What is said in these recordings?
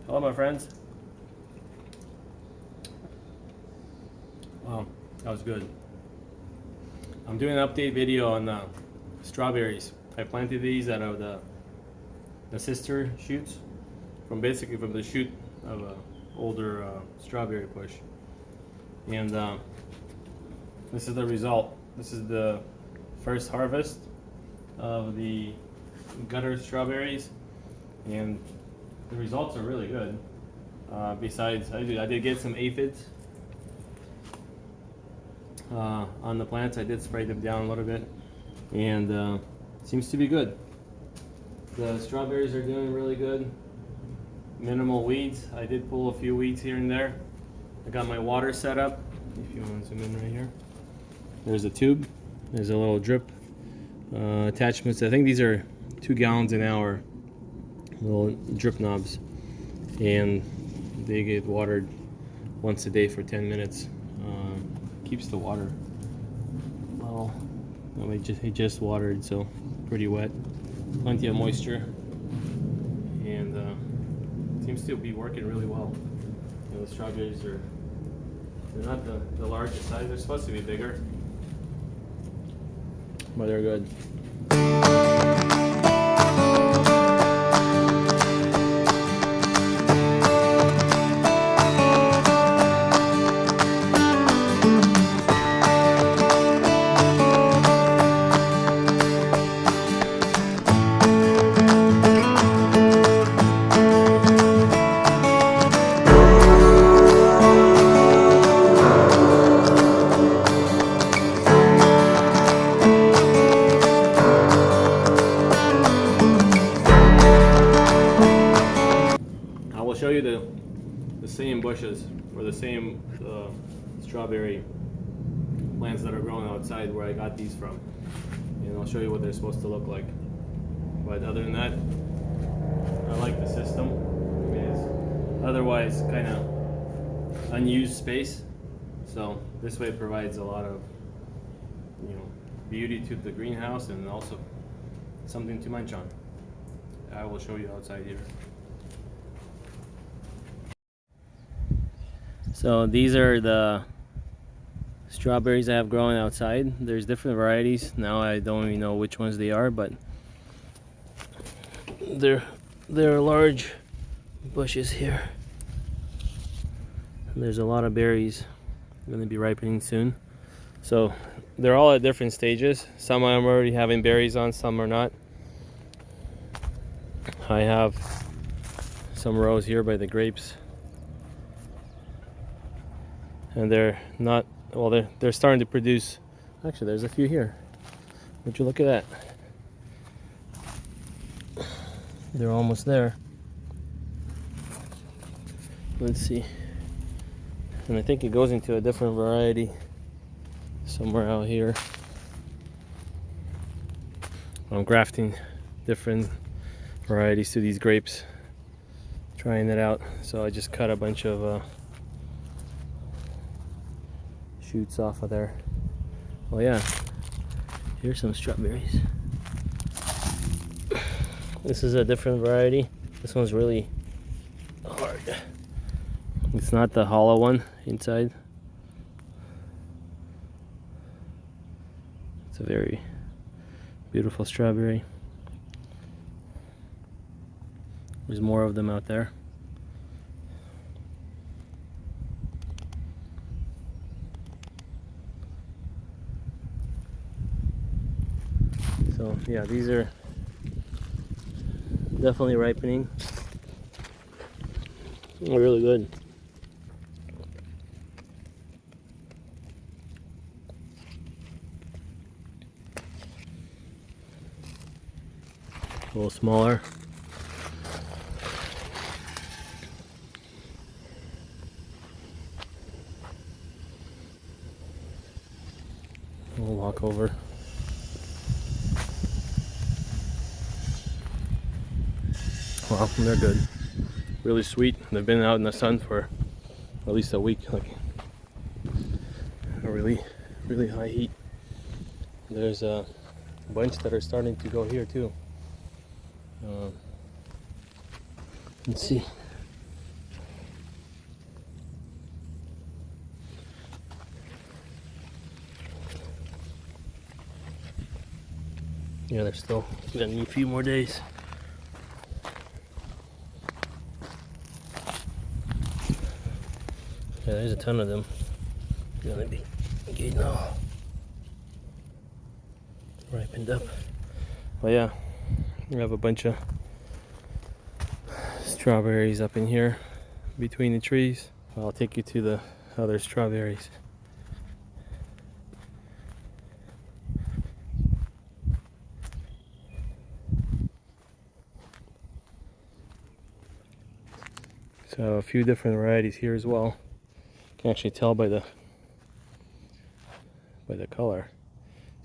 Hello my friends. Wow, that was good. I'm doing an update video on strawberries. I planted these out of the sister shoots from the shoot of a older strawberry bush. And this is the result. This is the first harvest of the gutter strawberries, and the results are really good. Besides, I did get some aphids on the plants. I did spray them down a little bit, and seems to be good. The strawberries are doing really good. Minimal weeds. I did pull a few weeds here and there. I got my water set up. If you want to zoom in right here. There's a tube. There's a little drip attachments. I think these are 2 gallons an hour little drip knobs, and they get watered once a day for 10 minutes. Keeps the water well. It just watered, so pretty wet. Plenty of moisture, and seems to be working really well. You know, the strawberries they're not the largest size. They're supposed to be bigger, but they're good. Show you the same bushes or the same strawberry plants that are growing outside where I got these from, and I'll show you what they're supposed to look like. But other than that, I like the system. It's otherwise kind of unused space, so this way it provides a lot of, you know, beauty to the greenhouse and also something to munch on. I will show you outside here. So these are the strawberries I have growing outside. There's different varieties. Now I don't even know which ones they are, but they're large bushes here. And there's a lot of berries going to be ripening soon. So they're all at different stages. Some I'm already having berries on, some are not. I have some rows here by the grapes. And they're not, well, they're starting to produce. Actually, there's a few here. Would you look at that? They're almost there. Let's see. And I think it goes into a different variety somewhere out here. I'm grafting different varieties to these grapes, trying it out. So I just cut a bunch of shoots off of there. Oh yeah, here's some strawberries. This is a different variety. This one's really hard. It's not the hollow one inside. It's a very beautiful strawberry. There's more of them out there. So yeah, these are definitely ripening. They're really good. A little smaller. We'll walk over. Wow, they're good. Really sweet. They've been out in the sun for at least a week, like a really high heat. There's a bunch that are starting to go here too. Let's see. Yeah, they're still gonna need a few more days. Yeah, there's a ton of them. Gonna be getting all ripened up. Well, yeah, we have a bunch of strawberries up in here between the trees. I'll take you to the other strawberries. So a few different varieties here as well. You can actually tell by the color.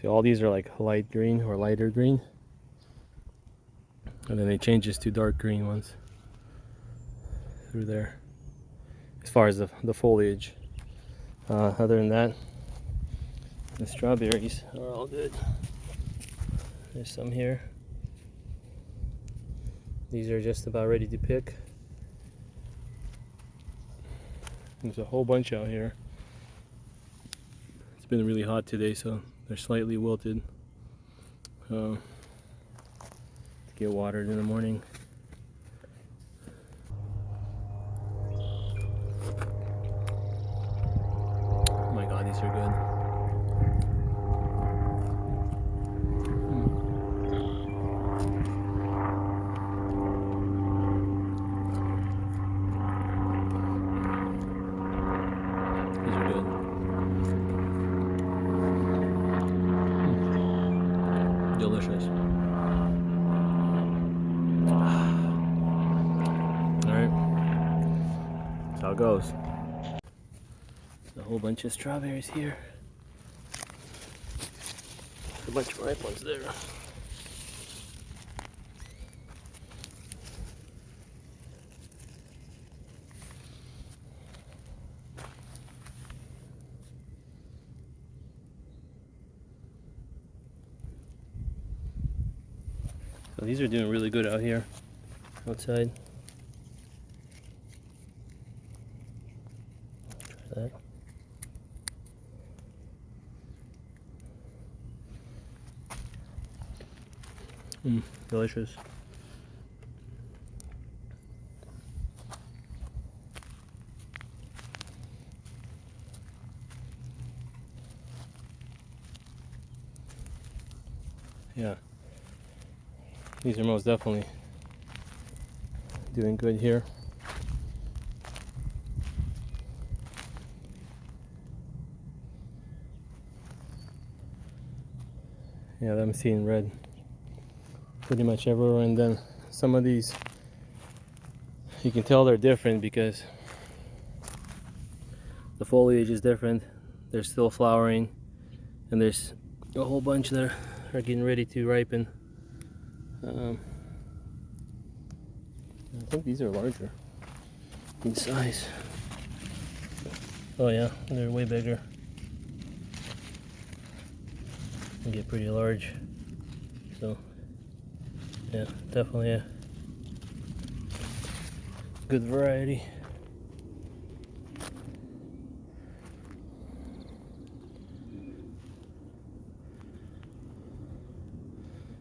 See, all these are like light green or lighter green, and then they change this to dark green ones through there. As far as the foliage, other than that, the strawberries are all good. There's some here. These are just about ready to pick. There's a whole bunch out here. It's been really hot today, so they're slightly wilted. To get watered in the morning. Oh my god, these are good. These are good. Delicious. Alright. That's how it goes. A whole bunch of strawberries here. A bunch of ripe ones there. So these are doing really good out here, outside. Try that. Delicious. Yeah. These are most definitely doing good here. Yeah, I'm seeing red pretty much everywhere, and then some of these you can tell they're different because the foliage is different. They're still flowering, and there's a whole bunch that are getting ready to ripen. I think these are larger in size. Oh yeah, they're way bigger. They get pretty large. So yeah, definitely a good variety.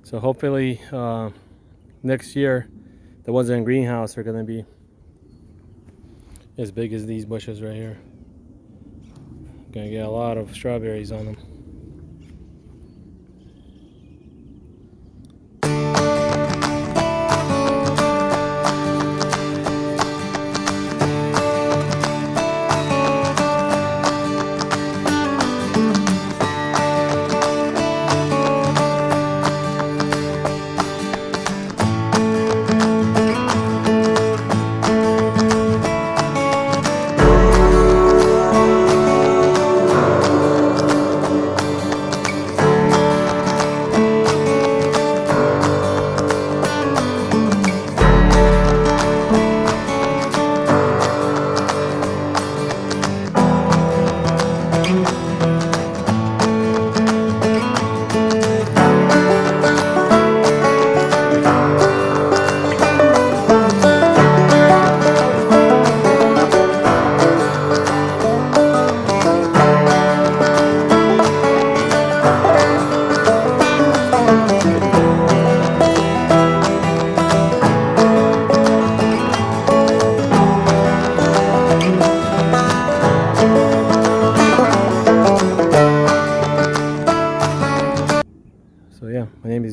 So hopefully next year the ones in greenhouse are going to be as big as these bushes right here. Gonna get a lot of strawberries on them.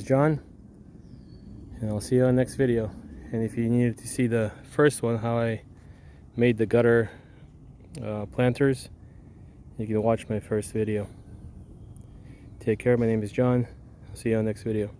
John, and I'll see you on the next video. And if you needed to see the first one, how I made the gutter planters, you can watch my first video. Take care. My name is John. I'll see you on the next video.